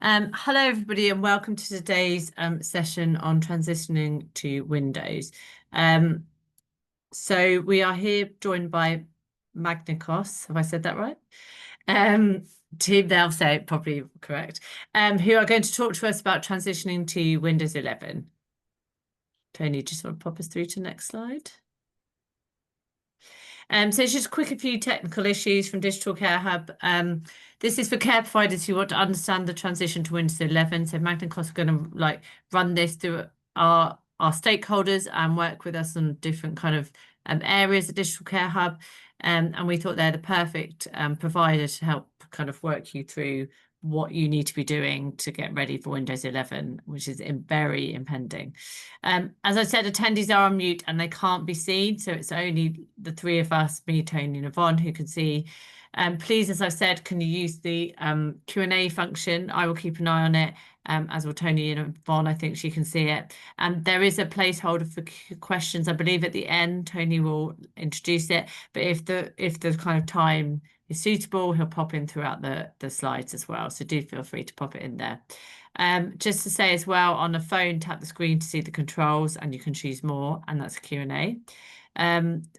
Hello, everybody, and welcome to today's session on transitioning to Windows. So we are here joined by Magnikos, have I said that right? Team, they'll say it probably correct, who are going to talk to us about transitioning to Windows 11. Tony, just want to pop us through to the next slide. So it's just a few technical issues from Digital Care Hub. This is for care providers who want to understand the transition to Windows 11. So Magnikos are going to run this through our stakeholders and work with us on different kind of areas of Digital Care Hub. And we thought they're the perfect provider to help kind of work you through what you need to be doing to get ready for Windows 11, which is very impending. As I said, attendees are on mute and they can't be seen, so it's only the three of us, me, Tony, and Yvonne, who can see. Please, as I said, can you use the Q&A function? I will keep an eye on it, as will Tony and Yvonne. I think she can see it. There is a placeholder for questions. I believe at the end, Tony will introduce it, but if the kind of time is suitable, he'll pop in throughout the slides as well. So do feel free to pop it in there. Just to say as well, on the phone, tap the screen to see the controls and you can choose more, and that's Q&A.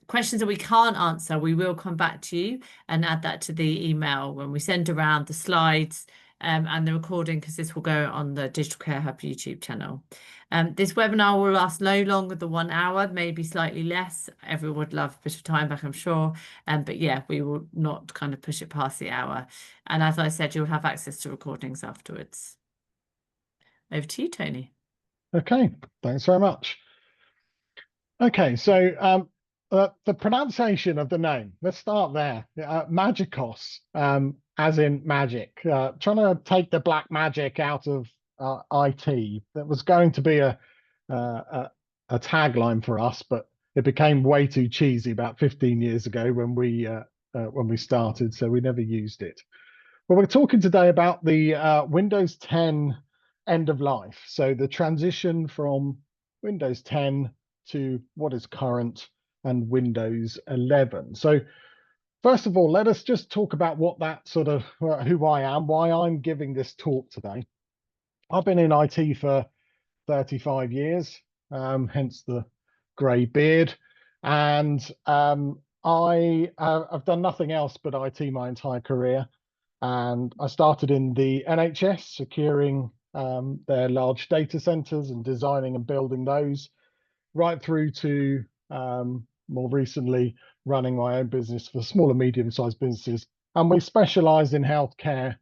Questions that we can't answer, we will come back to you and add that to the email when we send around the slides and the recording, because this will go on the Digital Care Hub YouTube channel. This webinar will last no longer than 1 hour, maybe slightly less. Everyone would love a bit of time back, I'm sure. But yeah, we will not kind of push it past the hour. And as I said, you'll have access to recordings afterwards. Over to you, Tony. Okay, thanks very much. Okay, so the pronunciation of the name, let's start there. Magikos, as in magic, trying to take the black magic out of IT. That was going to be a tagline for us, but it became way too cheesy about 15 years ago when we started, so we never used it. But we're talking today about the Windows 10 end of life. So the transition from Windows 10 to what is current and Windows 11. So first of all, let us just talk about what that sort of who I am, why I'm giving this talk today. I've been in IT for 35 years, hence the grey beard, and I've done nothing else but IT my entire career. And I started in the NHS, securing their large data centers and designing and building those, right through to more recently running my own business for small and medium-sized businesses. And we specialize in healthcare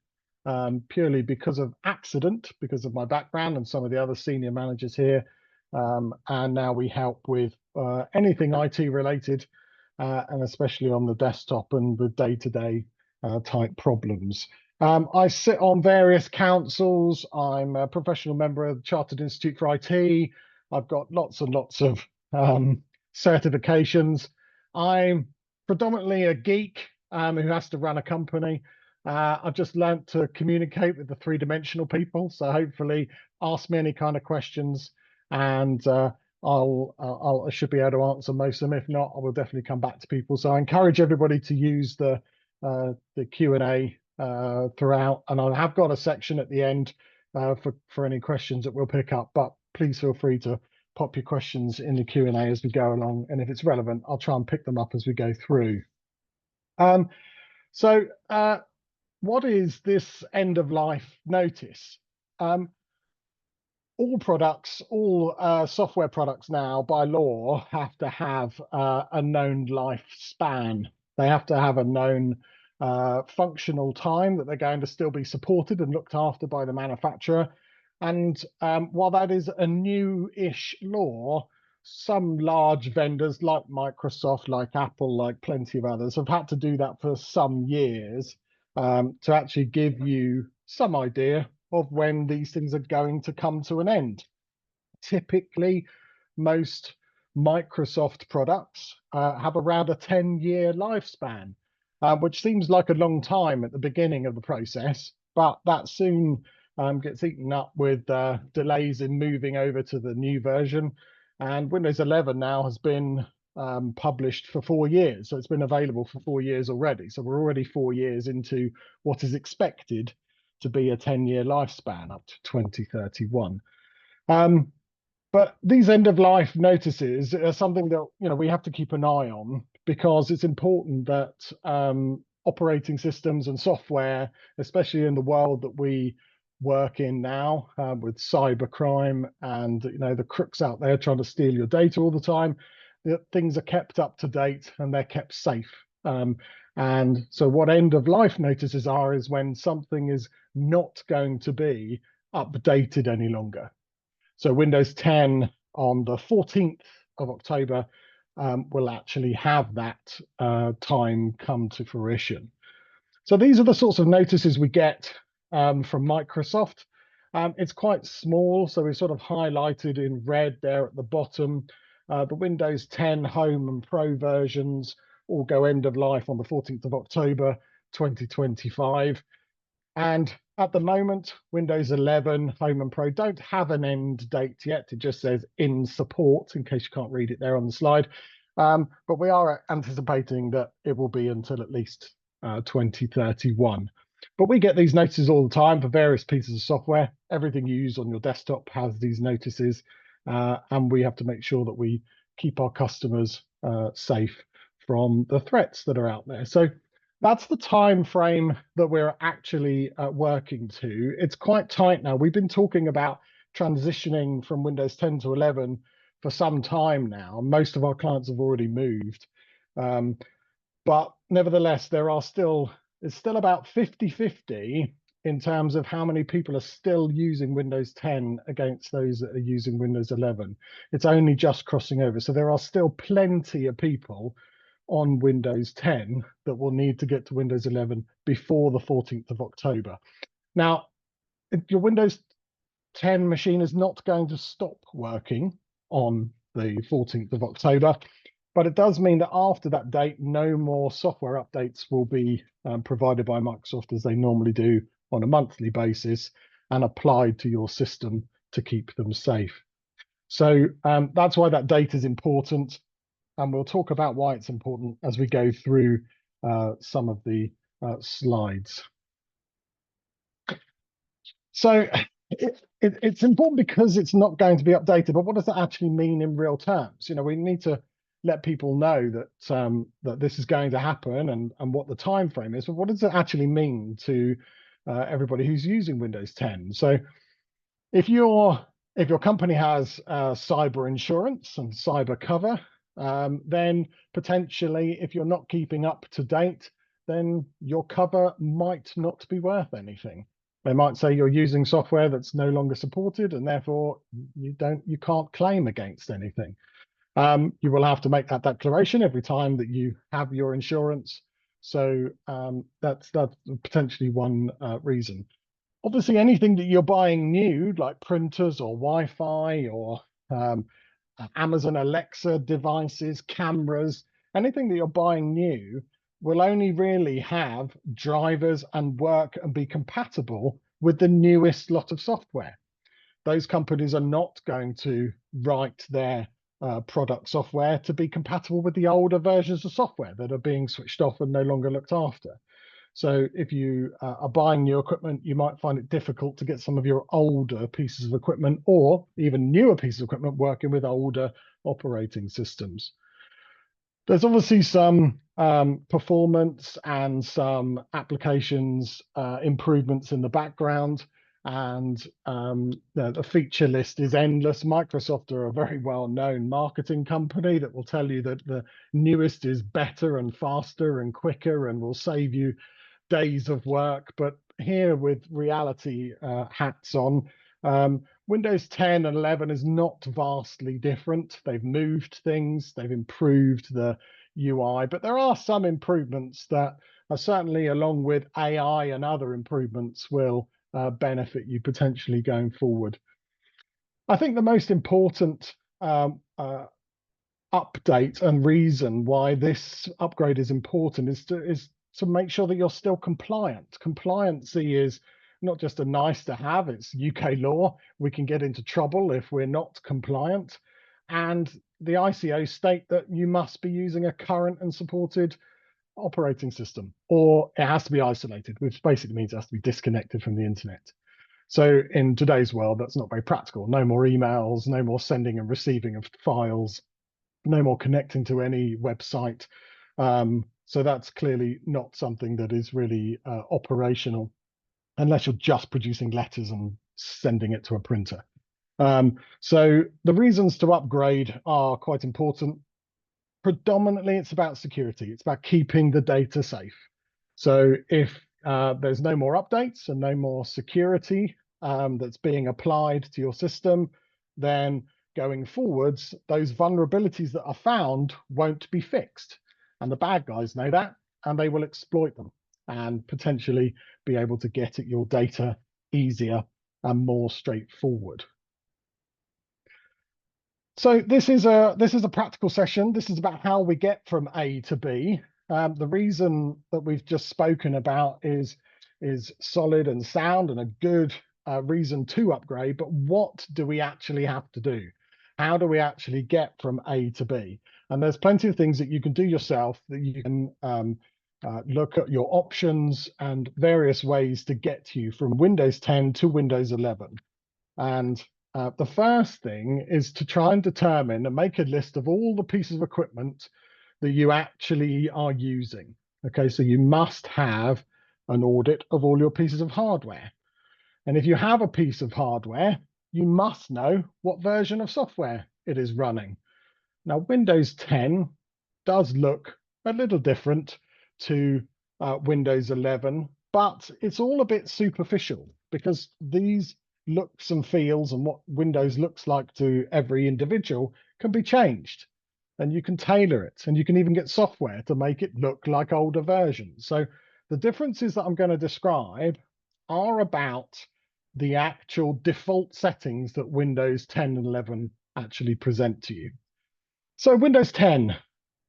purely because of accident, because of my background and some of the other senior managers here. And now we help with anything IT related, and especially on the desktop and with day-to-day type problems. I sit on various councils. I'm a professional member of the Chartered Institute for IT. I've got lots and lots of certifications. I'm predominantly a geek who has to run a company. I've just learned to communicate with the three-dimensional people. So hopefully ask me any kind of questions and I should be able to answer most of them. If not, I will definitely come back to people. So I encourage everybody to use the Q&A throughout, and I have got a section at the end for any questions that we'll pick up, but please feel free to pop your questions in the Q&A as we go along, and if it's relevant, I'll try and pick them up as we go through. So what is this end of life notice? All products, all software products now by law have to have a known lifespan. They have to have a known functional time that they're going to still be supported and looked after by the manufacturer. And while that is a new-ish law, some large vendors like Microsoft, like Apple, like plenty of others have had to do that for some years to actually give you some idea of when these things are going to come to an end. Typically, most Microsoft products have around a 10-year lifespan, which seems like a long time at the beginning of the process, but that soon gets eaten up with delays in moving over to the new version. And Windows 11 now has been published for 4 years, so it's been available for 4 years already. So we're already 4 years into what is expected to be a 10-year lifespan up to 2031. But these end of life notices are something that we have to keep an eye on, because it's important that operating systems and software, especially in the world that we work in now, with cybercrime and the crooks out there trying to steal your data all the time, that things are kept up to date and they're kept safe. And so what end of life notices are is when something is not going to be updated any longer. So Windows 10 on the 14th of October will actually have that time come to fruition. So these are the sorts of notices we get from Microsoft. It's quite small, so we sort of highlighted in red there at the bottom. The Windows 10 Home and Pro versions all go end of life on the 14th of October 2025. And at the moment, Windows 11 Home and Pro don't have an end date yet. It just says in support, in case you can't read it there on the slide. But we are anticipating that it will be until at least 2031. But we get these notices all the time for various pieces of software. Everything you use on your desktop has these notices, and we have to make sure that we keep our customers safe from the threats that are out there. So that's the time frame that we're actually working to. It's quite tight now. We've been talking about transitioning from Windows 10 to 11 for some time now. Most of our clients have already moved. But nevertheless, it's still about 50-50 in terms of how many people are still using Windows 10 against those that are using Windows 11. It's only just crossing over. So there are still plenty of people on Windows 10 that will need to get to Windows 11 before the 14th of October. Now, your Windows 10 machine is not going to stop working on the 14th of October, but it does mean that after that date, no more software updates will be provided by Microsoft as they normally do on a monthly basis and applied to your system to keep them safe. So that's why that date is important. And we'll talk about why it's important as we go through some of the slides. So it's important because it's not going to be updated, but what does that actually mean in real terms? We need to let people know that that this is going to happen and what the time frame is. But what does it actually mean to everybody who's using Windows 10? So if your company has cyber insurance and cyber cover, then potentially, if you're not keeping up to date, then your cover might not be worth anything. They might say you're using software that's no longer supported, and therefore you can't claim against anything. You will have to make that declaration every time that you have your insurance. So that's potentially one reason. Obviously, anything that you're buying new, like printers or Wi-Fi or Amazon Alexa devices, cameras, anything that you're buying new will only really have drivers and work and be compatible with the newest lot of software. Those companies are not going to write their product software to be compatible with the older versions of software that are being switched off and no longer looked after. So if you are buying new equipment, you might find it difficult to get some of your older pieces of equipment or even newer pieces of equipment working with older operating systems. There's obviously some performance and some applications improvements in the background, and the feature list is endless. Microsoft are a very well-known marketing company that will tell you that the newest is better and faster and quicker and will save you days of work. But here, with reality hats on, Windows 10 and 11 is not vastly different. They've moved things, they've improved the UI, but there are some improvements that are certainly, along with AI and other improvements, will benefit you potentially going forward. I think the most important update and reason why this upgrade is important is to make sure that you're still compliant. Compliancy is not just a nice to have, it's UK law. We can get into trouble if we're not compliant. And the ICO state that you must be using a current and supported operating system, or it has to be isolated, which basically means it has to be disconnected from the internet. So in today's world, that's not very practical. No more emails, no more sending and receiving of files, no more connecting to any website. So that's clearly not something that is really operational, unless you're just producing letters and sending it to a printer. So the reasons to upgrade are quite important. Predominantly, it's about security. It's about keeping the data safe. So if there's no more updates and no more security that's being applied to your system, then going forwards, those vulnerabilities that are found won't be fixed. And the bad guys know that, and they will exploit them and potentially be able to get at your data easier and more straightforward. So this is a practical session. This is about how we get from A to B. The reason that we've just spoken about is solid and sound and a good reason to upgrade. But what do we actually have to do? How do we actually get from A to B? And there's plenty of things that you can do yourself, that you can look at your options and various ways to get you from Windows 10 to Windows 11. And the first thing is to try and determine and make a list of all the pieces of equipment that you actually are using. Okay, so you must have an audit of all your pieces of hardware. And if you have a piece of hardware, you must know what version of software it is running. Now, Windows 10 does look a little different to Windows 11, but it's all a bit superficial because these looks and feels and what Windows looks like to every individual can be changed, and you can tailor it, and you can even get software to make it look like older versions. So the differences that I'm going to describe are about the actual default settings that Windows 10 and 11 actually present to you. So Windows 10,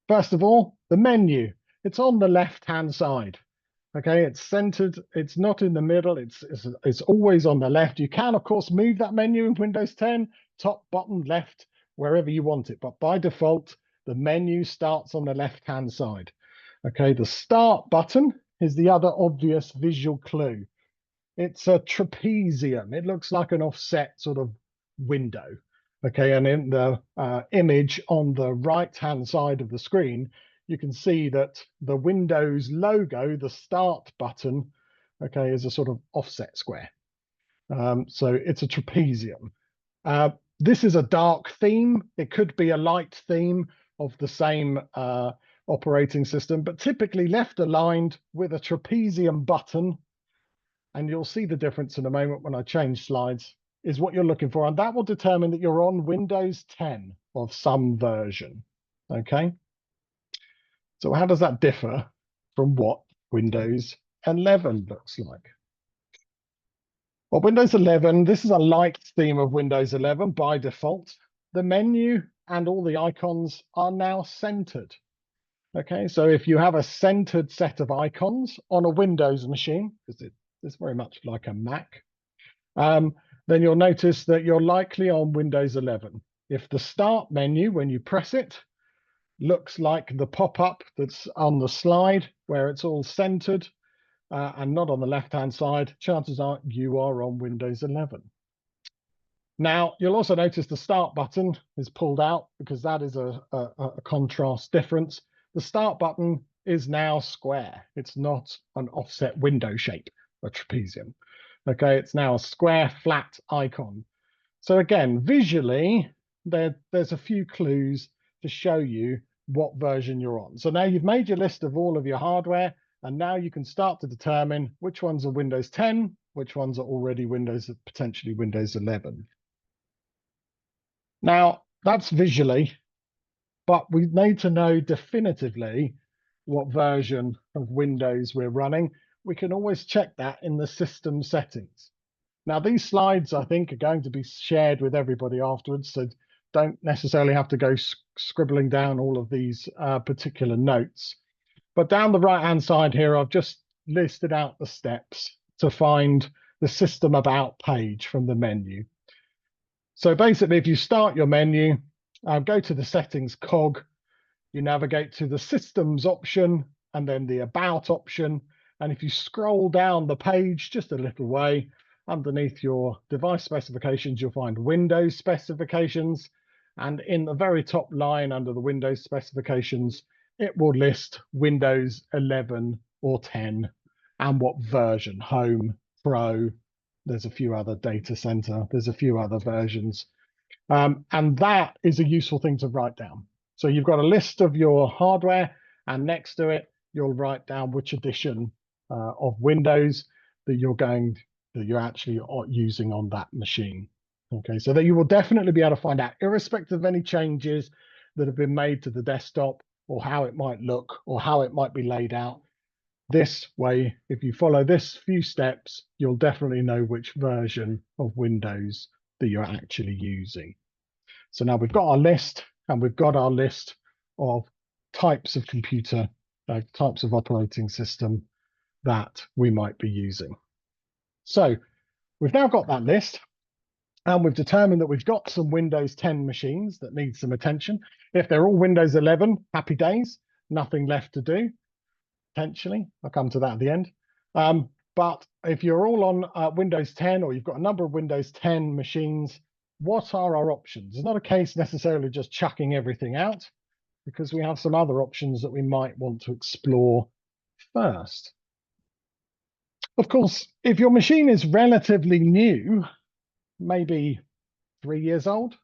first of all, the menu, it's on the left-hand side. Okay, it's centered, it's not in the middle, it's always on the left. You can, of course, move that menu in Windows 10, top, bottom, left, wherever you want it. But by default, the menu starts on the left-hand side. Okay, the start button is the other obvious visual clue. It's a trapezium. It looks like an offset sort of window. Okay, and in the image on the right-hand side of the screen, you can see that the Windows logo, the start button, okay, is a sort of offset square. So it's a trapezium. This is a dark theme. It could be a light theme of the same operating system, but typically left aligned with a trapezium button. And you'll see the difference in a moment when I change slides, is what you're looking for. And that will determine that you're on Windows 10 of some version. Okay. So how does that differ from what Windows 11 looks like? Well, Windows 11, this is a light theme of Windows 11 by default. The menu and all the icons are now centered. Okay, so if you have a centered set of icons on a Windows machine, because it's very much like a Mac, then you'll notice that you're likely on Windows 11. If the start menu, when you press it, looks like the pop-up that's on the slide where it's all centered and not on the left-hand side, chances are you are on Windows 11. Now, you'll also notice the start button is pulled out because that is a contrast difference. The start button is now square. It's not an offset window shape, a trapezium. Okay, it's now a square flat icon. So again, visually, there's a few clues to show you what version you're on. So now you've made your list of all of your hardware, and now you can start to determine which ones are Windows 10, which ones are already potentially Windows 11. Now, that's visually, but we need to know definitively what version of Windows we're running. We can always check that in the system settings. Now, these slides, I think, are going to be shared with everybody afterwards, so don't necessarily have to go scribbling down all of these particular notes. But down the right-hand side here, I've just listed out the steps to find the System About page from the menu. So basically, if you start your menu, go to the Settings cog, you navigate to the Systems option, and then the About option. And if you scroll down the page just a little way, underneath your device specifications, you'll find Windows specifications. And in the very top line under the Windows specifications, it will list Windows 11 or 10 and what version, Home, Pro. There's a few other data center. There's a few other versions. And that is a useful thing to write down. So you've got a list of your hardware, and next to it, you'll write down which edition of Windows that you're actually using on that machine. Okay, so that you will definitely be able to find out, irrespective of any changes that have been made to the desktop or how it might look or how it might be laid out. This way, if you follow this few steps, you'll definitely know which version of Windows that you're actually using. So now we've got our list, and we've got our list of types of computer, types of operating system that we might be using. So we've now got that list, and we've determined that we've got some Windows 10 machines that need some attention. If they're all Windows 11, happy days, nothing left to do, potentially. I'll come to that at the end. But if you're all on Windows 10, or you've got a number of Windows 10 machines, what are our options? It's not a case necessarily just chucking everything out, because we have some other options that we might want to explore first. Of course, if your machine is relatively new, maybe 3 years old,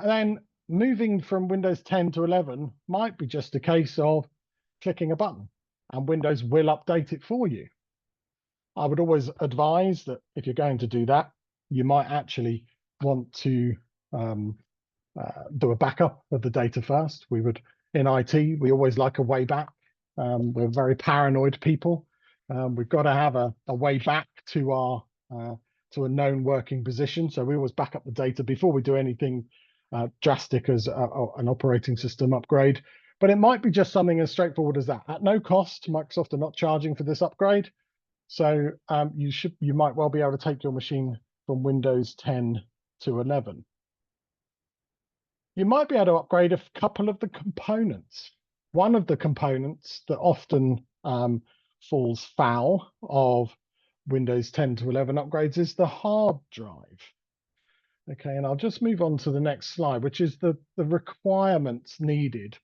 then moving from Windows 10 to 11 might be just a case of clicking a button and Windows will update it for you. I would always advise that if you're going to do that, you might actually want to do a backup of the data first. We would, in IT, we always like a way back. We're very paranoid people. We've got to have a way back to our to a known working position. So we always back up the data before we do anything drastic as an operating system upgrade. But it might be just something as straightforward as that. At no cost, Microsoft are not charging for this upgrade. So you might well be able to take your machine from Windows 10 to 11. You might be able to upgrade a couple of the components. One of the components that often falls foul of Windows 10 to 11 upgrades is the hard drive. Okay, and I'll just move on to the next slide, which is the requirements needed.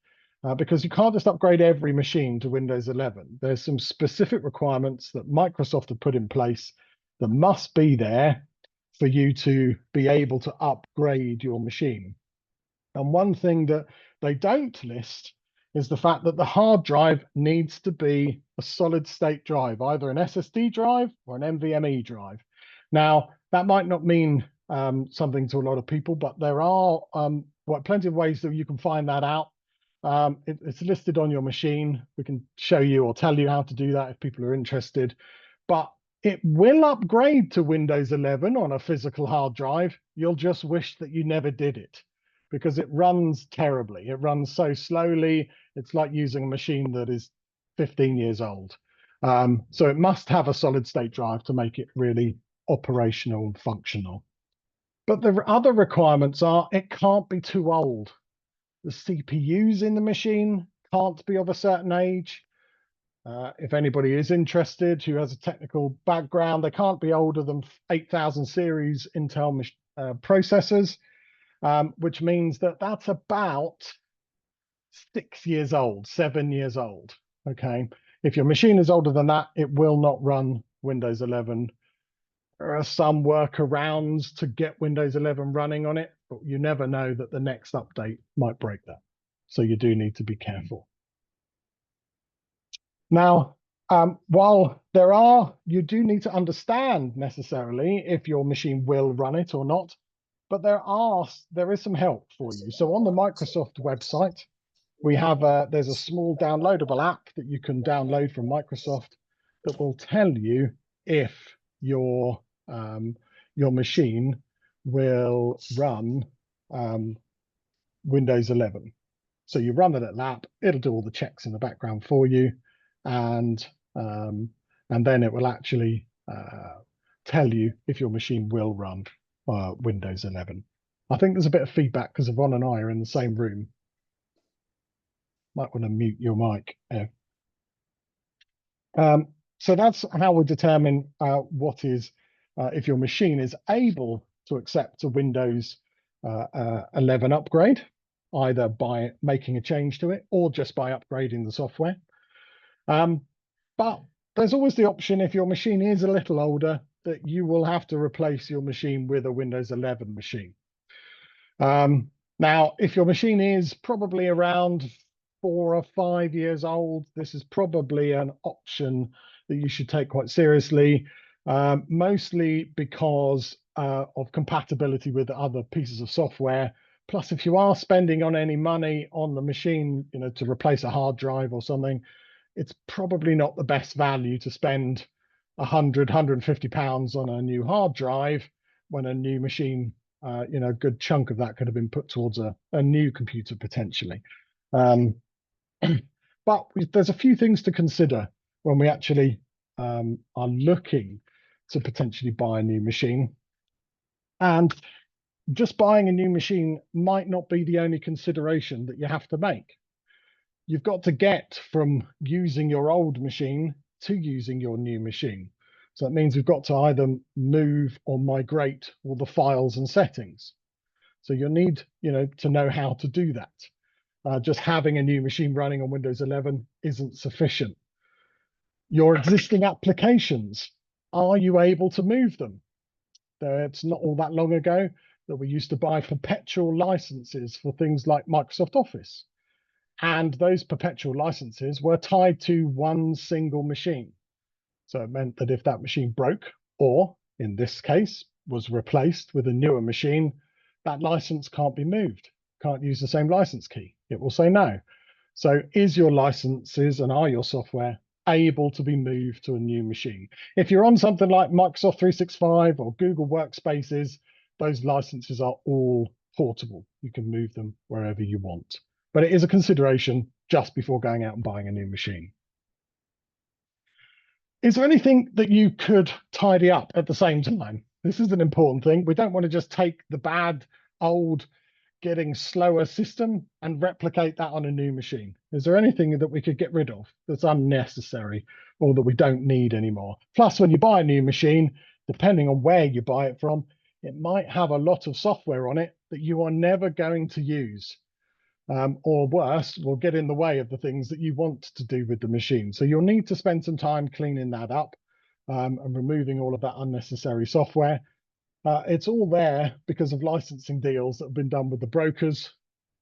Because you can't just upgrade every machine to Windows 11. There's some specific requirements that Microsoft have put in place that must be there for you to be able to upgrade your machine. And one thing that they don't list is the fact that the hard drive needs to be a solid state drive, either an SSD drive or an NVMe drive. Now, that might not mean something to a lot of people, but there are plenty of ways that you can find that out. It's listed on your machine. We can show you or tell you how to do that if people are interested. But it will upgrade to Windows 11 on a physical hard drive. You'll just wish that you never did it, because it runs terribly. It runs so slowly. It's like using a machine that is 15 years old. So it must have a solid state drive to make it really operational and functional. But the other requirements are it can't be too old. The CPUs in the machine can't be of a certain age. If anybody is interested who has a technical background, they can't be older than 8000 series Intel processors, which means that that's about 6 years old, 7 years old. Okay. If your machine is older than that, it will not run Windows 11. There are some workarounds to get Windows 11 running on it, but you never know that the next update might break that. So you do need to be careful. Now, while you do need to understand necessarily if your machine will run it or not, but there is some help for you. So on the Microsoft website, we have there's a small downloadable app that you can download from Microsoft that will tell you if your machine will run Windows 11. So you run it at that, it'll do all the checks in the background for you, and then it will actually tell you if your machine will run Windows 11. I think there's a bit of feedback because Yvonne and I are in the same room. Might want to mute your mic. So that's how we determine what is, if your machine is able to accept a Windows 11 upgrade, either by making a change to it or just by upgrading the software. But there's always the option, if your machine is a little older, that you will have to replace your machine with a Windows 11 machine. Now, if your machine is probably around 4 or 5 years old, this is probably an option that you should take quite seriously, mostly because of compatibility with other pieces of software. Plus, if you are spending on any money on the machine, to replace a hard drive or something, it's probably not the best value to spend 150 pounds on a new hard drive when a new machine, a good chunk of that could have been put towards a new computer potentially. But there's a few things to consider when we actually are looking to potentially buy a new machine. And just buying a new machine might not be the only consideration that you have to make. You've got to get from using your old machine to using your new machine. So that means we've got to either move or migrate all the files and settings. So you'll need, to know how to do that. Just having a new machine running on Windows 11 isn't sufficient. Your existing applications, are you able to move them? It's not all that long ago that we used to buy perpetual licenses for things like Microsoft Office. And those perpetual licenses were tied to one single machine. So it meant that if that machine broke, or in this case, was replaced with a newer machine, that license can't be moved, can't use the same license key. It will say no. So is your licenses and are your software able to be moved to a new machine? If you're on something like Microsoft 365 or Google Workspaces, those licenses are all portable. You can move them wherever you want. But it is a consideration just before going out and buying a new machine. Is there anything that you could tidy up at the same time? This is an important thing. We don't want to just take the bad, old, getting slower system and replicate that on a new machine. Is there anything that we could get rid of that's unnecessary or that we don't need anymore? Plus, when you buy a new machine, depending on where you buy it from, it might have a lot of software on it that you are never going to use. Or worse, will get in the way of the things that you want to do with the machine. So you'll need to spend some time cleaning that up and removing all of that unnecessary software. It's all there because of licensing deals that have been done with the brokers,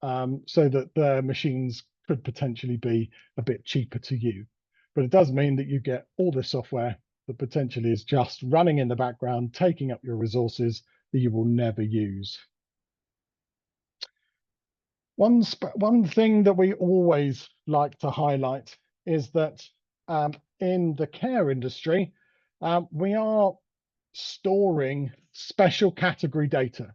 so that the machines could potentially be a bit cheaper to you. But it does mean that you get all this software that potentially is just running in the background, taking up your resources that you will never use. One thing that we always like to highlight is that in the care industry, we are storing special category data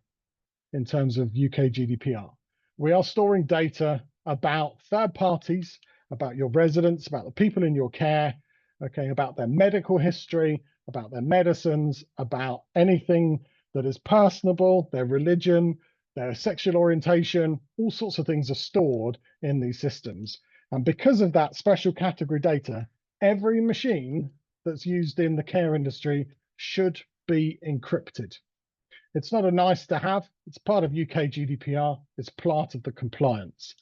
in terms of UK GDPR. We are storing data about third parties, about your residents, about the people in your care, okay, about their medical history, about their medicines, about anything that is personable, their religion, their sexual orientation, all sorts of things are stored in these systems. And because of that special category data, every machine that's used in the care industry should be encrypted. It's not a nice to have, it's part of UK GDPR, it's part of the compliance.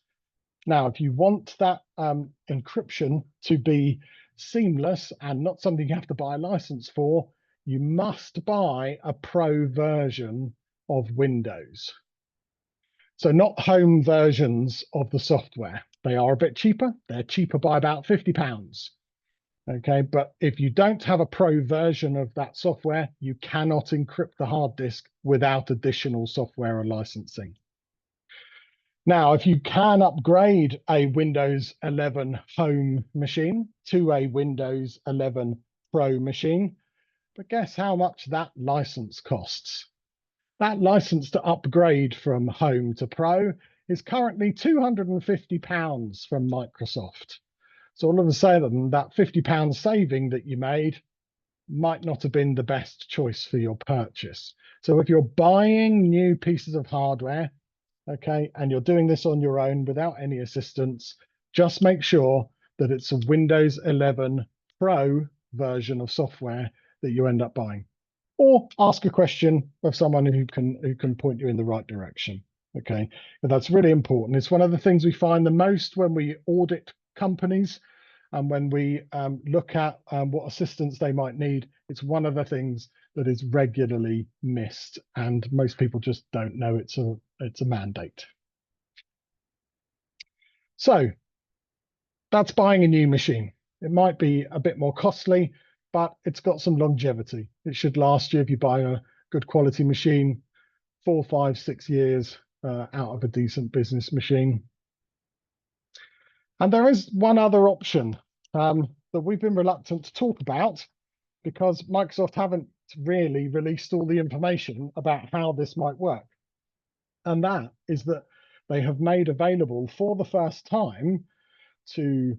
Now, if you want that encryption to be seamless and not something you have to buy a license for, you must buy a pro version of Windows. So not home versions of the software. They are a bit cheaper. They're cheaper by about £50. Okay, but if you don't have a pro version of that software, you cannot encrypt the hard disk without additional software and licensing. Now, if you can upgrade a Windows 11 home machine to a Windows 11 Pro machine, but guess how much that license costs? That license to upgrade from home to pro is currently £250 from Microsoft. So all of a sudden, that £50 saving that you made might not have been the best choice for your purchase. So if you're buying new pieces of hardware, okay, and you're doing this on your own without any assistance, just make sure that it's a Windows 11 pro version of software that you end up buying, or ask a question of someone who can point you in the right direction. Okay, but that's really important. It's one of the things we find the most when we audit companies and when we look at what assistance they might need. It's one of the things that is regularly missed, and most people just don't know it's a mandate. So that's buying a new machine. It might be a bit more costly, but it's got some longevity. It should last you, if you buy a good quality machine, 4, 5, 6 years out of a decent business machine. And there is one other option that we've been reluctant to talk about because Microsoft haven't really released all the information about how this might work. And that is that they have made available for the first time to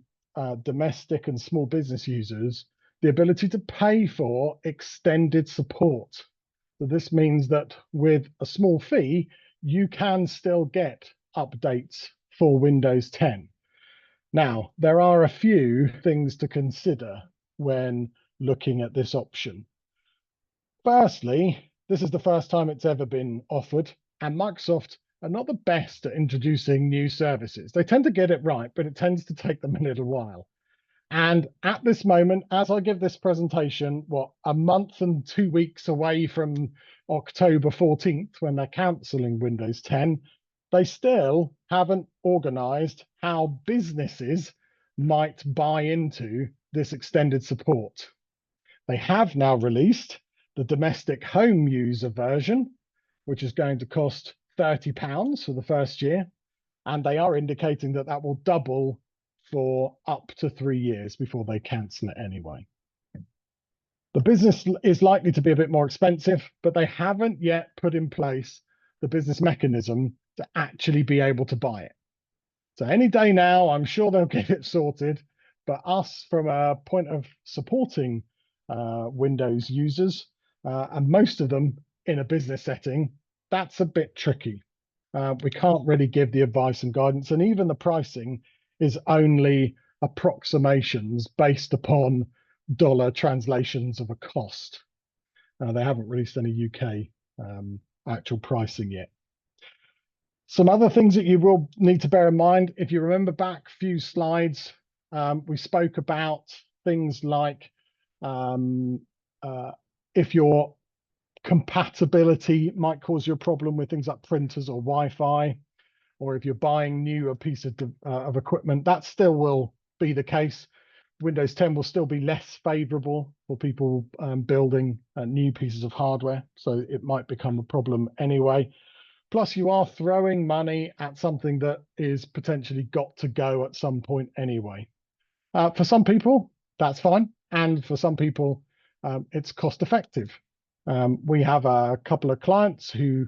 domestic and small business users the ability to pay for extended support. So this means that with a small fee, you can still get updates for Windows 10. Now, there are a few things to consider when looking at this option. Firstly, this is the first time it's ever been offered, and Microsoft are not the best at introducing new services. They tend to get it right, but it tends to take them a little while. And at this moment, as I give this presentation, a month and 2 weeks away from October 14th, when they're cancelling Windows 10, they still haven't organized how businesses might buy into this extended support. They have now released the domestic home user version, which is going to cost £30 for the first year. And they are indicating that that will double for up to 3 years before they cancel it anyway. The business is likely to be a bit more expensive, but they haven't yet put in place the business mechanism to actually be able to buy it. So any day now, I'm sure they'll get it sorted. But us, from a point of supporting Windows users, and most of them in a business setting, that's a bit tricky. We can't really give the advice and guidance, and even the pricing is only approximations based upon dollar translations of a cost. They haven't released any UK actual pricing yet. Some other things that you will need to bear in mind, if you remember back a few slides, we spoke about things like if your compatibility might cause you a problem with things like printers or Wi-Fi, or if you're buying a piece of equipment, that still will be the case. Windows 10 will still be less favorable for people building new pieces of hardware, so it might become a problem anyway. Plus, you are throwing money at something that is potentially got to go at some point anyway. For some people, that's fine. And for some people, it's cost effective. We have a couple of clients who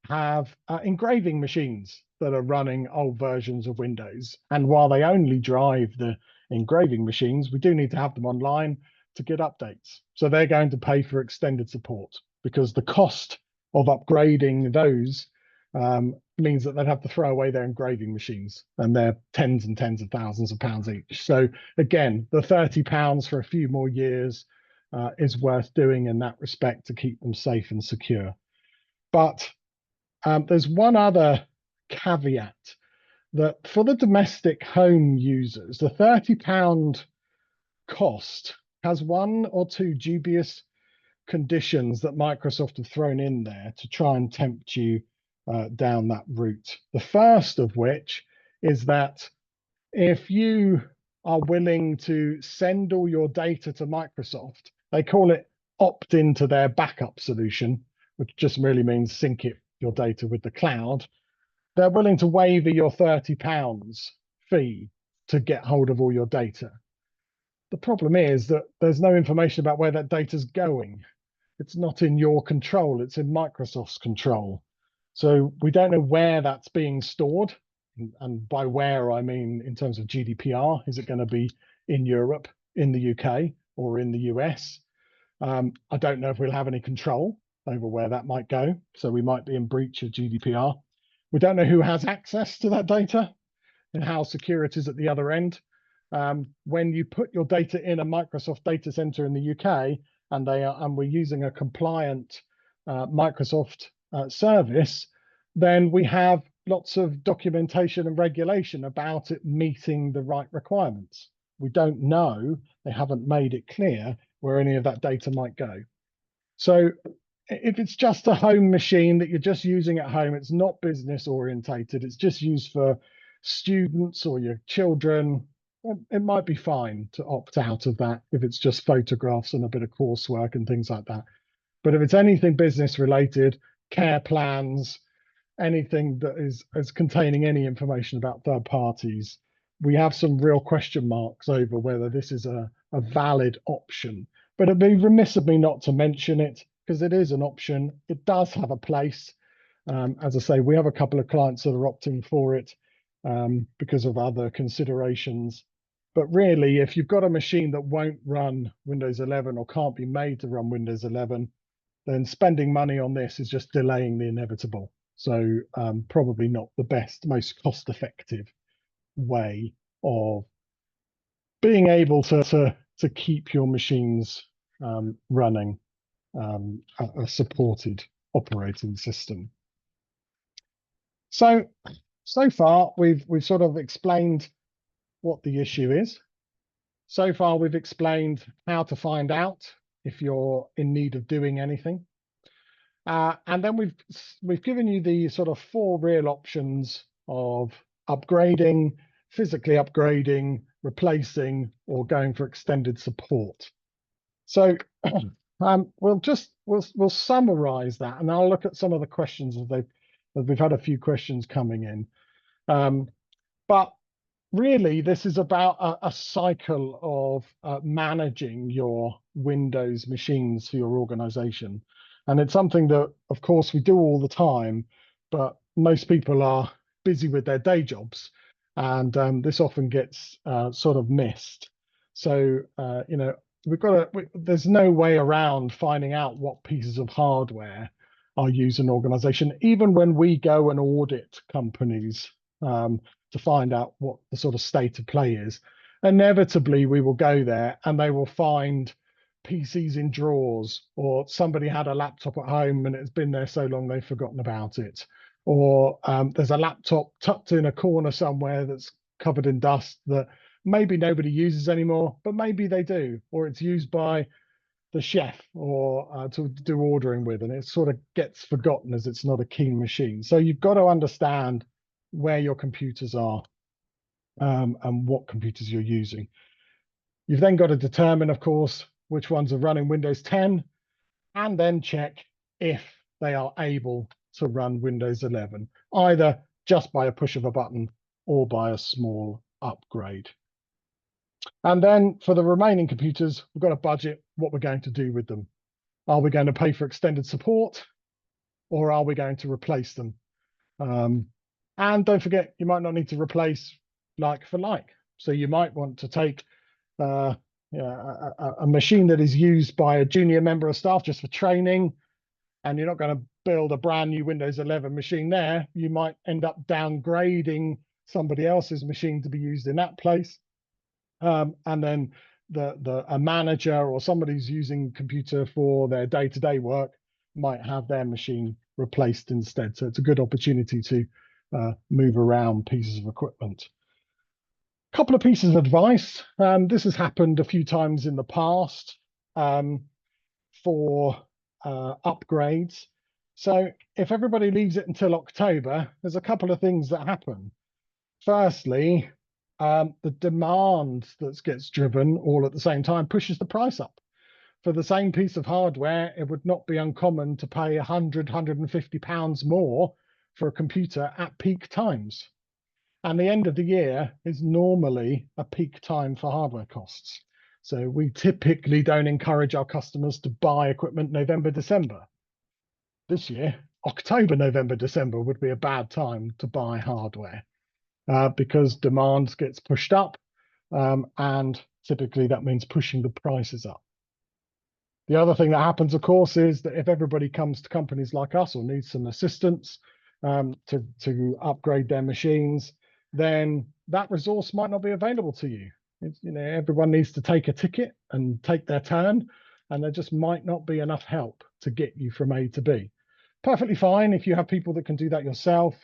have engraving machines that are running old versions of Windows. And while they only drive the engraving machines, we do need to have them online to get updates. So they're going to pay for extended support because the cost of upgrading those means that they'd have to throw away their engraving machines, and they're tens and tens of thousands of pounds each. So again, the £30 for a few more years is worth doing in that respect to keep them safe and secure. But there's one other caveat, that for the domestic home users, the £30 cost has one or two dubious conditions that Microsoft have thrown in there to try and tempt you down that route. The first of which is that if you are willing to send all your data to Microsoft, they call it opt into their backup solution, which just really means sync your data with the cloud. They're willing to waive your £30 fee to get hold of all your data. The problem is that there's no information about where that data's going. It's not in your control, it's in Microsoft's control. So we don't know where that's being stored. And by where, I mean in terms of GDPR. Is it going to be in Europe, in the UK, or in the US? I don't know if we'll have any control over where that might go. So we might be in breach of GDPR. We don't know who has access to that data and how secure it is at the other end. when you put your data in a Microsoft data center in the UK, and we're using a compliant Microsoft service, then we have lots of documentation and regulation about it meeting the right requirements. We don't know, they haven't made it clear where any of that data might go. So if it's just a home machine that you're just using at home, it's not business orientated, it's just used for students or your children, it might be fine to opt out of that if it's just photographs and a bit of coursework and things like that. But if it's anything business related, care plans, anything that is containing any information about third parties, we have some real question marks over whether this is a valid option. But it'd be remiss of me not to mention it because it is an option. It does have a place. As I say, we have a couple of clients that are opting for it because of other considerations. But really, if you've got a machine that won't run Windows 11 or can't be made to run Windows 11, then spending money on this is just delaying the inevitable. So probably not the best, most cost-effective way of being able to keep your machines running a supported operating system. So far we've sort of explained what the issue is. So far we've explained how to find out if you're in need of doing anything. And then we've given you the sort of 4 real options of upgrading, physically upgrading, replacing, or going for extended support. So we'll summarize that, and I'll look at some of the questions as we've had a few questions coming in. But really, this is about a cycle of managing your Windows machines for your organization. And it's something that, of course, we do all the time, but most people are busy with their day jobs. And this often gets sort of missed. So, there's no way around finding out what pieces of hardware are used in an organization, even when we go and audit companies to find out what the sort of state of play is. Inevitably, we will go there and they will find PCs in drawers, or somebody had a laptop at home and it's been there so long they've forgotten about it. Or there's a laptop tucked in a corner somewhere that's covered in dust that maybe nobody uses anymore, but maybe they do, or it's used by the chef or to do ordering with, and it sort of gets forgotten as it's not a keen machine. So you've got to understand where your computers are and what computers you're using. You've then got to determine, of course, which ones are running Windows 10, and then check if they are able to run Windows 11, either just by a push of a button or by a small upgrade. And then for the remaining computers, we've got to budget what we're going to do with them. Are we going to pay for extended support, or are we going to replace them? And don't forget, you might not need to replace like for like. So you might want to take a machine that is used by a junior member of staff just for training, and you're not going to build a brand new Windows 11 machine there. You might end up downgrading somebody else's machine to be used in that place. And then a manager or somebody who's using computer for their day-to-day work might have their machine replaced instead. So it's a good opportunity to move around pieces of equipment. A couple of pieces of advice. This has happened a few times in the past for upgrades. So if everybody leaves it until October, there's a couple of things that happen. Firstly, the demand that gets driven all at the same time pushes the price up. For the same piece of hardware, it would not be uncommon to pay £100, £150 more for a computer at peak times. And the end of the year is normally a peak time for hardware costs. So we typically don't encourage our customers to buy equipment November, December. This year, October, November, December would be a bad time to buy hardware because demand gets pushed up, and typically that means pushing the prices up. The other thing that happens, of course, is that if everybody comes to companies like us or needs some assistance to upgrade their machines, then that resource might not be available to you. Everyone needs to take a ticket and take their turn, and there just might not be enough help to get you from A to B. Perfectly fine if you have people that can do that yourself.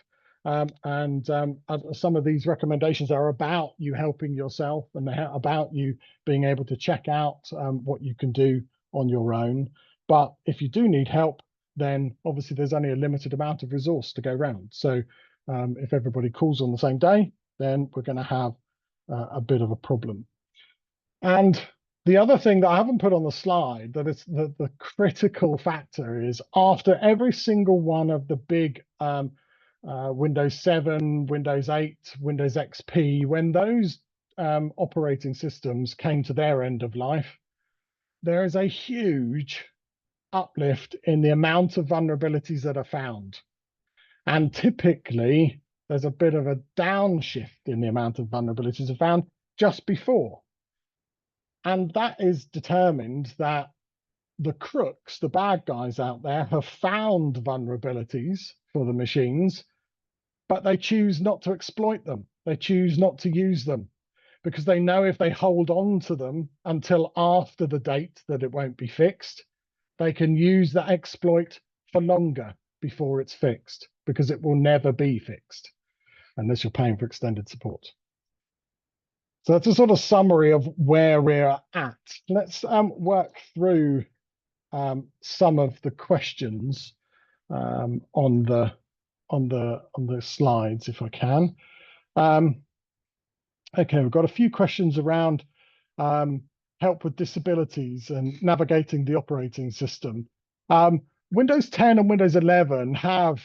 Some of these recommendations are about you helping yourself, and they're about you being able to check out what you can do on your own. But if you do need help, then obviously there's only a limited amount of resource to go around. So if everybody calls on the same day, then we're going to have a bit of a problem. And the other thing that I haven't put on the slide, that is the critical factor, is after every single one of the big Windows 7, Windows 8, Windows XP, when those operating systems came to their end of life, there is a huge uplift in the amount of vulnerabilities that are found. And typically, there's a bit of a downshift in the amount of vulnerabilities are found just before. And that is determined that the crooks, the bad guys out there, have found vulnerabilities for the machines, but they choose not to exploit them. They choose not to use them because they know if they hold on to them until after the date that it won't be fixed, they can use that exploit for longer before it's fixed, because it will never be fixed unless you're paying for extended support. So that's a sort of summary of where we're at. Let's work through some of the questions on the slides, if I can. Okay, we've got a few questions around help with disabilities and navigating the operating system. Windows 10 and Windows 11 have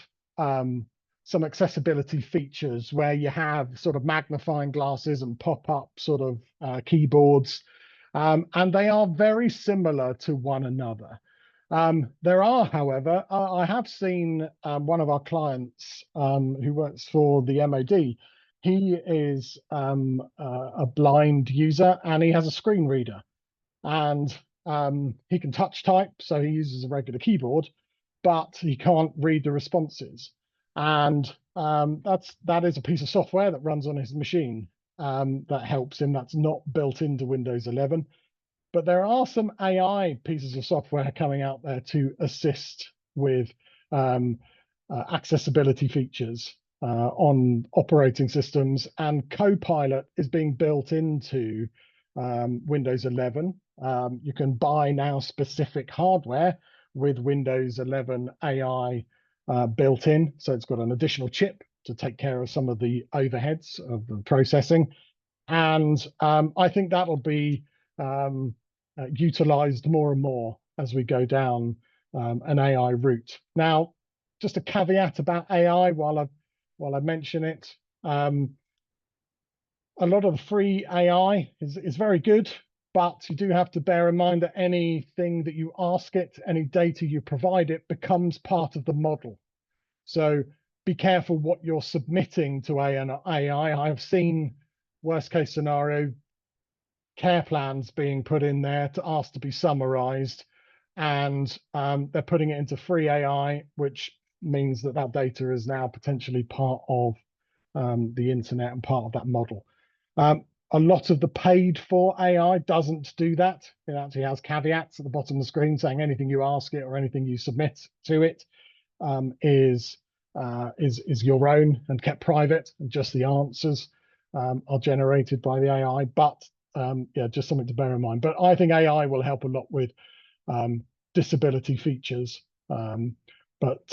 some accessibility features where you have sort of magnifying glasses and pop-up sort of keyboards, and they are very similar to one another. There are, however, I have seen one of our clients who works for the MOD. He is a blind user, and he has a screen reader, and he can touch type, so he uses a regular keyboard, but he can't read the responses. And that is a piece of software that runs on his machine that helps him. That's not built into Windows 11. But there are some AI pieces of software coming out there to assist with accessibility features on operating systems, and Copilot is being built into Windows 11. You can buy now specific hardware with Windows 11 AI built in, so it's got an additional chip to take care of some of the overheads of the processing. And I think that'll be utilized more and more as we go down an AI route. Now, just a caveat about AI while I mention it. A lot of the free AI is very good, but you do have to bear in mind that anything that you ask it, any data you provide it, becomes part of the model. So be careful what you're submitting to AI. I have seen worst case scenario care plans being put in there to ask to be summarized, and they're putting it into free AI, which means that that data is now potentially part of the internet and part of that model. A lot of the paid for AI doesn't do that. It actually has caveats at the bottom of the screen saying anything you ask it or anything you submit to it is your own and kept private, and just the answers are generated by the AI. But yeah, just something to bear in mind. But I think AI will help a lot with disability features. But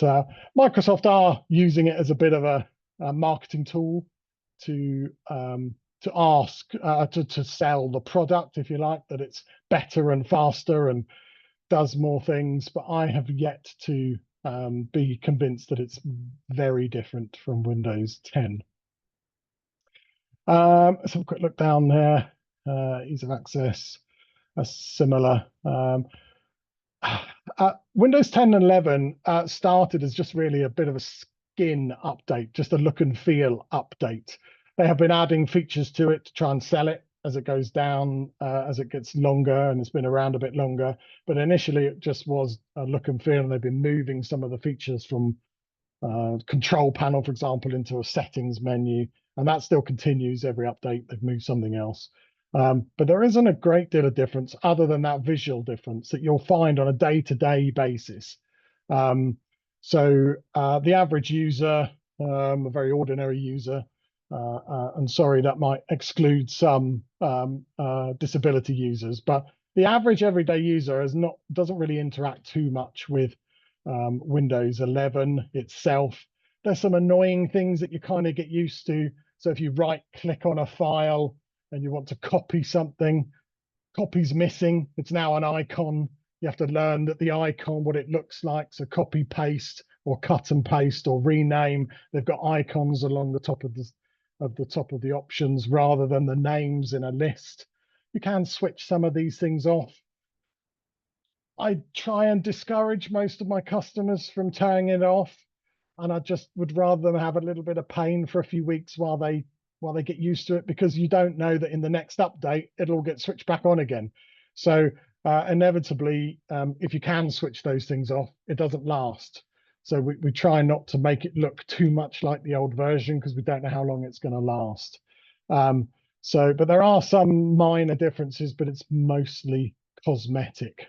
Microsoft are using it as a bit of a marketing tool to ask to sell the product, if you like, that it's better and faster and does more things. But I have yet to be convinced that it's very different from Windows 10. Let's have a quick look down there. Ease of access, similar. Windows 10 and 11 started as just really a bit of a skin update, just a look and feel update. They have been adding features to it to try and sell it as it goes down, as it gets longer, and it's been around a bit longer. But initially it just was a look and feel, and they've been moving some of the features from control panel, for example, into a settings menu, and that still continues every update. They've moved something else. But there isn't a great deal of difference other than that visual difference that you'll find on a day-to-day basis. Um, the average user, a very ordinary user, and sorry, that might exclude some disability users, but the average everyday user doesn't really interact too much with Windows 11 itself. There's some annoying things that you kind of get used to. So if you right click on a file and you want to copy something, copy's missing. It's now an icon. You have to learn that the icon, what it looks like. So copy paste or cut and paste or rename. They've got icons along the top of the options rather than the names in a list. You can switch some of these things off. I try and discourage most of my customers from turning it off, and I just would rather them have a little bit of pain for a few weeks while they get used to it, because you don't know that in the next update it'll get switched back on again. So inevitably, if you can switch those things off, it doesn't last. So we try not to make it look too much like the old version because we don't know how long it's going to last. But there are some minor differences, but it's mostly cosmetic.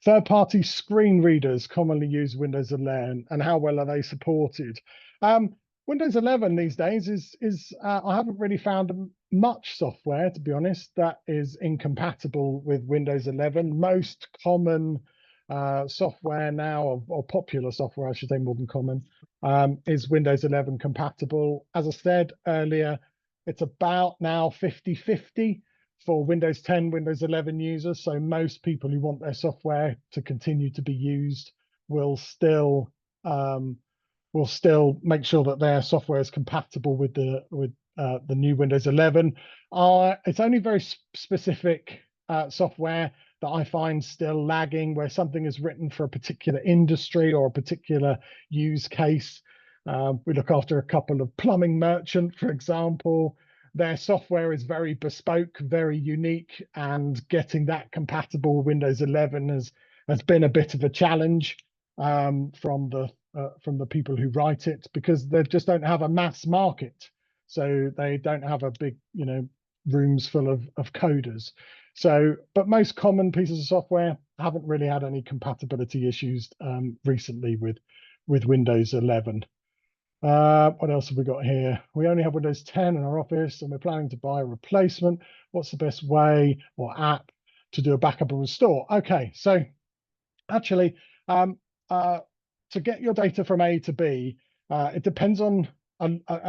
Third-party screen readers commonly use Windows 11, and how well are they supported? Windows 11 these days is I haven't really found much software, to be honest, that is incompatible with Windows 11. Most common software now, or popular software, I should say, more than common, is Windows 11 compatible. As I said earlier, it's about now 50-50 for Windows 10, Windows 11 users. So most people who want their software to continue to be used will still make sure that their software is compatible with the new Windows 11. It's only very specific software that I find still lagging, where something is written for a particular industry or a particular use case. We look after a couple of plumbing merchant, for example. Their software is very bespoke, very unique, and getting that compatible with Windows 11 has been a bit of a challenge from the people who write it, because they just don't have a mass market. So they don't have a big, rooms full of coders. So, but most common pieces of software haven't really had any compatibility issues recently with Windows 11. What else have we got here? We only have Windows 10 in our office, and we're planning to buy a replacement. What's the best way or app to do a backup and restore? Okay, so actually, to get your data from A to B, it depends on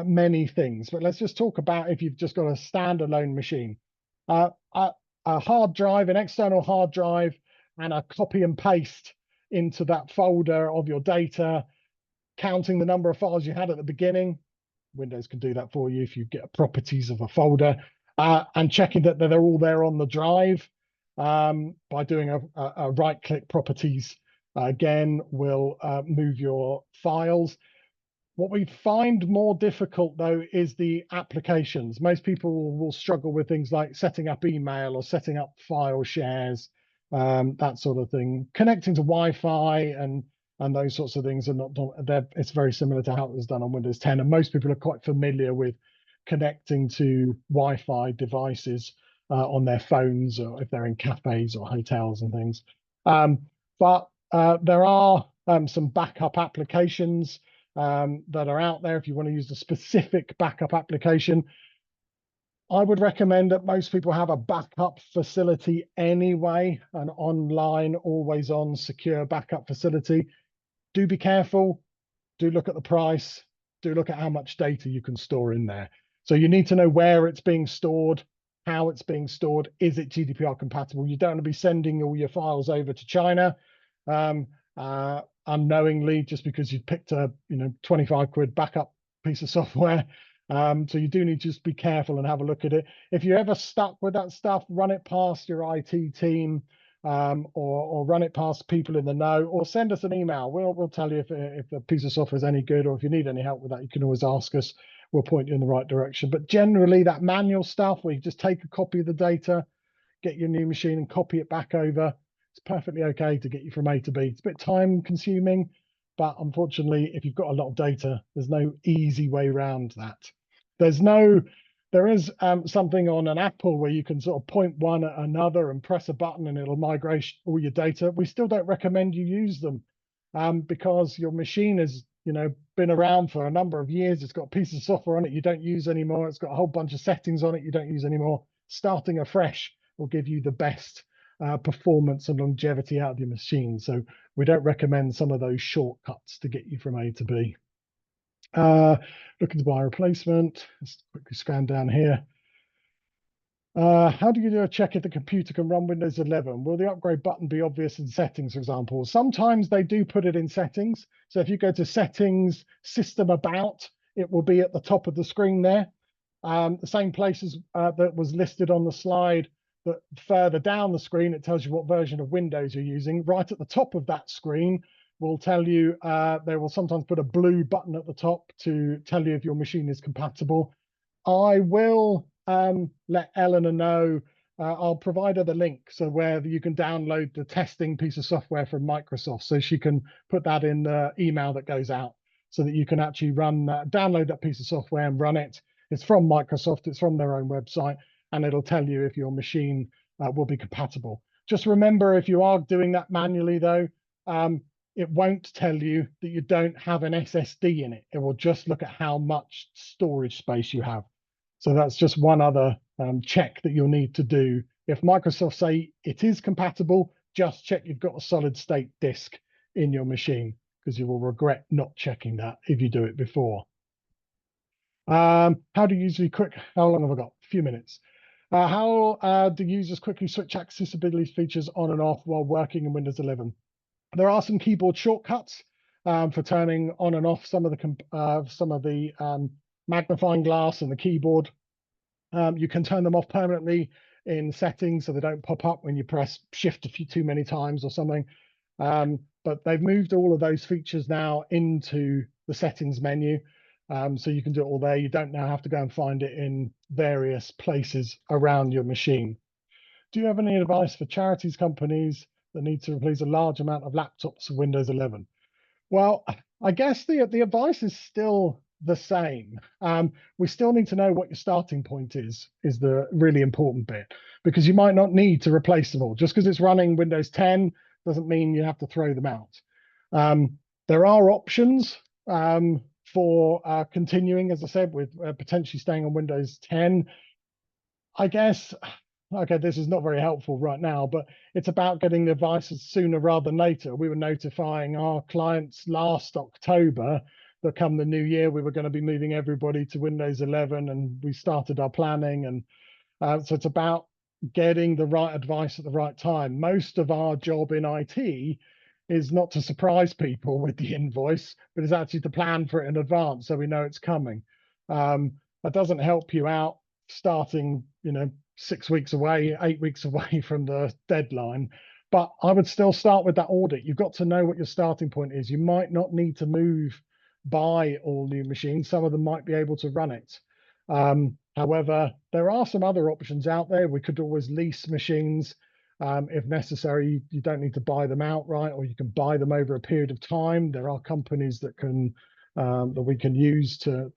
many things. But let's just talk about if you've just got a standalone machine. A hard drive, an external hard drive, and a copy and paste into that folder of your data, counting the number of files you had at the beginning. Windows can do that for you if you get properties of a folder, and checking that they're all there on the drive by doing a right-click properties. Again, will move your files. What we find more difficult, though, is the applications. Most people will struggle with things like setting up email or setting up file shares, that sort of thing. Connecting to Wi-Fi and those sorts of things are not. It's very similar to how it was done on Windows 10, and most people are quite familiar with connecting to Wi-Fi devices on their phones, or if they're in cafes or hotels and things. But there are some backup applications that are out there. If you want to use a specific backup application, I would recommend that most people have a backup facility anyway, an online, always on, secure backup facility. Do be careful. Do look at the price. Do look at how much data you can store in there. So you need to know where it's being stored, how it's being stored. Is it GDPR compatible? You don't want to be sending all your files over to China unknowingly, just because you picked a 25 quid backup piece of software. So you do need to just be careful and have a look at it. If you're ever stuck with that stuff, run it past your IT team, or run it past people in the know, or send us an email. We'll tell you if the piece of software is any good, or if you need any help with that, you can always ask us. We'll point you in the right direction. But generally, that manual stuff where you just take a copy of the data, get your new machine and copy it back over, it's perfectly okay to get you from A to B. It's a bit time consuming, but unfortunately, if you've got a lot of data, there's no easy way around that. There's no There is something on an Apple where you can sort of point one at another and press a button and it'll migrate all your data. We still don't recommend you use them because your machine has, been around for a number of years. It's got a piece of software on it you don't use anymore. It's got a whole bunch of settings on it you don't use anymore. Starting afresh will give you the best performance and longevity out of your machine. So we don't recommend some of those shortcuts to get you from A to B. Looking to buy a replacement. Let's quickly scan down here. How do you do a check if the computer can run Windows 11? Will the upgrade button be obvious in settings, for example? Sometimes they do put it in settings. So if you go to settings, system about, it will be at the top of the screen there. The same places that was listed on the slide, but further down the screen, it tells you what version of Windows you're using. Right at the top of that screen will tell you, they will sometimes put a blue button at the top to tell you if your machine is compatible. I will let Eleanor know. I'll provide her the link so where you can download the testing piece of software from Microsoft, so she can put that in the email that goes out, so that you can actually download that piece of software and run it. It's from Microsoft. It's from their own website, and it'll tell you if your machine will be compatible. Just remember, if you are doing that manually, though, it won't tell you that you don't have an SSD in it. It will just look at how much storage space you have. So that's just one other check that you'll need to do. If Microsoft say it is compatible, just check you've got a solid state disk in your machine, because you will regret not checking that if you do it before. How do you usually how long have I got? A few minutes. How do users quickly switch accessibility features on and off while working in Windows 11? There are some keyboard shortcuts for turning on and off some of the magnifying glass and the keyboard. You can turn them off permanently in settings so they don't pop up when you press shift too many times or something. But they've moved all of those features now into the settings menu. So you can do it all there. You don't now have to go and find it in various places around your machine. Do you have any advice for charities, companies that need to replace a large amount of laptops for Windows 11? Well, I guess the advice is still the same. We still need to know what your starting point is the really important bit, because you might not need to replace them all. Just because it's running Windows 10 doesn't mean you have to throw them out. There are options for continuing, as I said, with potentially staying on Windows 10. I guess, okay, this is not very helpful right now, but it's about getting the advice sooner rather than later. We were notifying our clients last October that come the new year, we were going to be moving everybody to Windows 11, and we started our planning. And so it's about getting the right advice at the right time. Most of our job in IT is not to surprise people with the invoice, but is actually to plan for it in advance so we know it's coming. That doesn't help you out starting, 6 weeks away, 8 weeks away from the deadline. But I would still start with that audit. You've got to know what your starting point is. You might not need to buy all new machines. Some of them might be able to run it. However, there are some other options out there. We could always lease machines if necessary. You don't need to buy them outright, or you can buy them over a period of time. There are companies that we can use to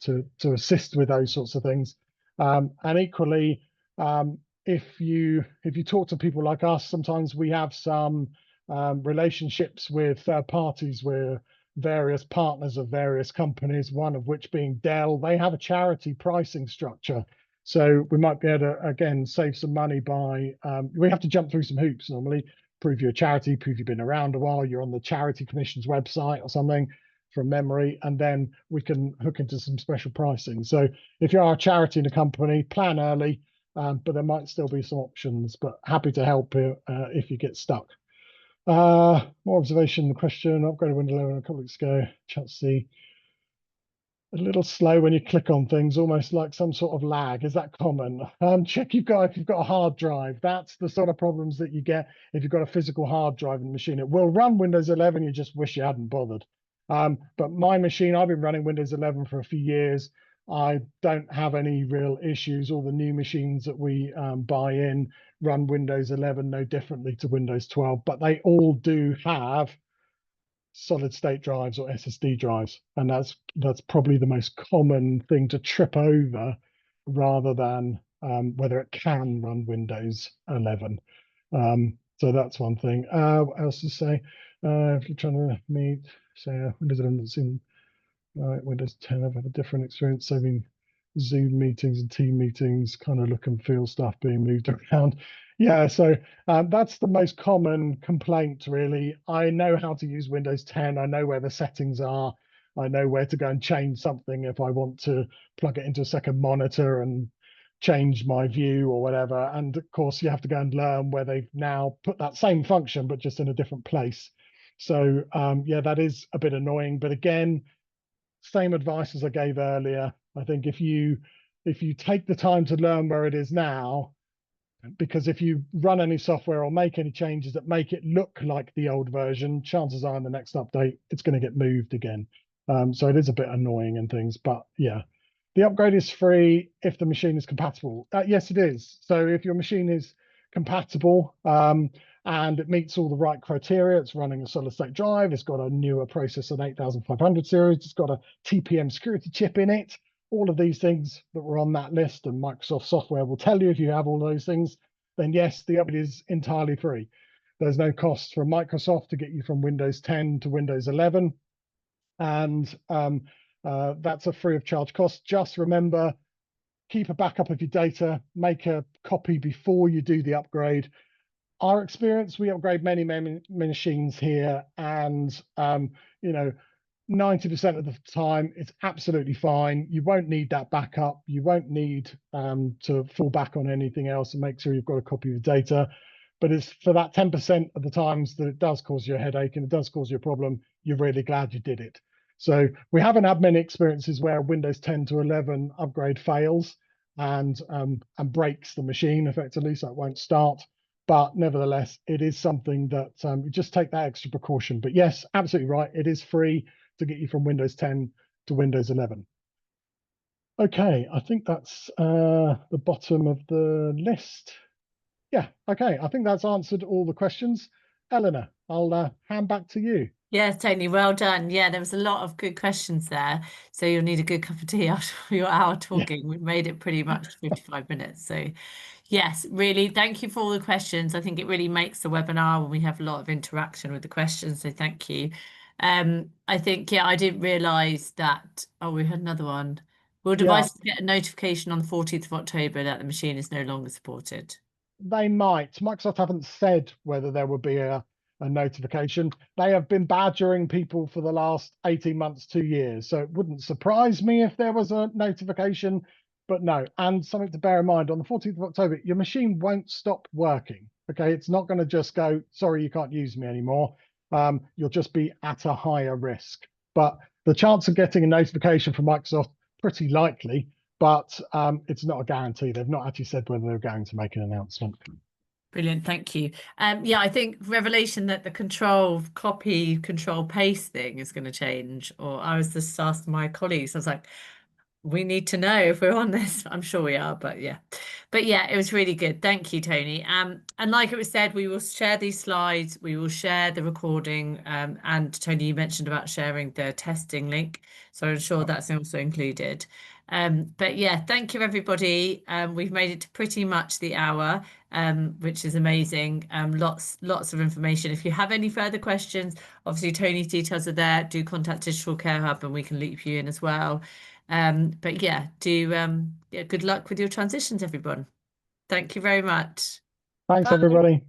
assist with those sorts of things. And equally, if you talk to people like us, sometimes we have some relationships with third parties. We're various partners of various companies, one of which being Dell. They have a charity pricing structure. So we might be able to, again, save some money by, we have to jump through some hoops normally, prove you're a charity, prove you've been around a while, you're on the Charity Commission's website or something from memory, and then we can hook into some special pricing. So if you are a charity in a company, plan early, but there might still be some options, but happy to help you if you get stuck. More observation, question, upgraded Windows 11 a couple weeks ago, chat see. A little slow when you click on things, almost like some sort of lag. Is that common? Check if you've got a hard drive. That's the sort of problems that you get if you've got a physical hard drive in the machine. It will run Windows 11, you just wish you hadn't bothered. But my machine, I've been running Windows 11 for a few years. I don't have any real issues. All the new machines that we buy in run Windows 11 no differently to Windows 12, but they all do have solid state drives or SSD drives, and that's probably the most common thing to trip over rather than whether it can run Windows 11. So that's one thing. What else to say? If you're trying to meet, say, Windows 11 that's in Windows 10, I've had a different experience saving Zoom meetings and team meetings, kind of look and feel stuff being moved around. Yeah, so that's the most common complaint, really. I know how to use Windows 10. I know where the settings are. I know where to go and change something if I want to plug it into a second monitor and change my view or whatever. And of course, you have to go and learn where they've now put that same function, but just in a different place. So yeah, that is a bit annoying. But again, same advice as I gave earlier. I think if you take the time to learn where it is now, because if you run any software or make any changes that make it look like the old version, chances are in the next update it's going to get moved again. So it is a bit annoying and things, but yeah, the upgrade is free if the machine is compatible. Yes, it is. So if your machine is compatible and it meets all the right criteria, it's running a solid state drive, it's got a newer processor, an 8500 series, it's got a TPM security chip in it, all of these things that were on that list, and Microsoft software will tell you if you have all those things, then yes, the upgrade is entirely free. There's no cost from Microsoft to get you from Windows 10 to Windows 11. And that's a free of charge cost. Just remember, keep a backup of your data, make a copy before you do the upgrade. Our experience, we upgrade many machines here, and 90% of the time it's absolutely fine. You won't need that backup. You won't need to fall back on anything else, and make sure you've got a copy of the data. But it's for that 10% of the times that it does cause you a headache and it does cause you a problem, you're really glad you did it. So we haven't had many experiences where Windows 10 to 11 upgrade fails and breaks the machine effectively, so it won't start. But nevertheless, it is something that you just take that extra precaution. But yes, absolutely right. It is free to get you from Windows 10 to Windows 11. Okay, I think that's the bottom of the list. Yeah, okay, I think that's answered all the questions. Eleanor, I'll hand back to you. Yeah, Tony, well done. Yeah, there was a lot of good questions there. So you'll need a good cup of tea after your hour Yeah, talking. We've made it pretty much 55 minutes. So yes, really, thank you for all the questions. I think it really makes the webinar when we have a lot of interaction with the questions. So thank you. I think, yeah, I didn't realize that. Oh, we had another one. Will yeah, devices get a notification on the 14th of October that the machine is no longer supported? they might. Microsoft haven't said whether there will be a notification. They have been badgering people for the last 18 months, 2 years. So it wouldn't surprise me if there was a notification, but no. And something to bear in mind, on the 14th of October, your machine won't stop working. Okay, it's not going to just go, sorry, you can't use me anymore. You'll just be at a higher risk. But the chance of getting a notification from Microsoft, pretty likely, but it's not a guarantee. They've not actually said whether they're going to make an announcement. Brilliant, thank you. Yeah, I think revelation that the control copy, control paste thing is going to change. Or I was just asked my colleagues, I was like, we need to know if we're on this. I'm sure we are, but yeah. But yeah, it was really good. Thank you, Tony. And like it was said, we will share these slides, we will share the recording. And Tony, you mentioned about sharing the testing link. So I'm sure that's also included. But yeah, thank you everybody. We've made it to pretty much the hour, which is amazing. Lots of information. If you have any further questions, obviously Tony's details are there. Do contact Digital Care Hub and we can loop you in as well. But yeah, yeah, good luck with your transitions, everyone. Thank you very much. Thanks, Bye. everybody.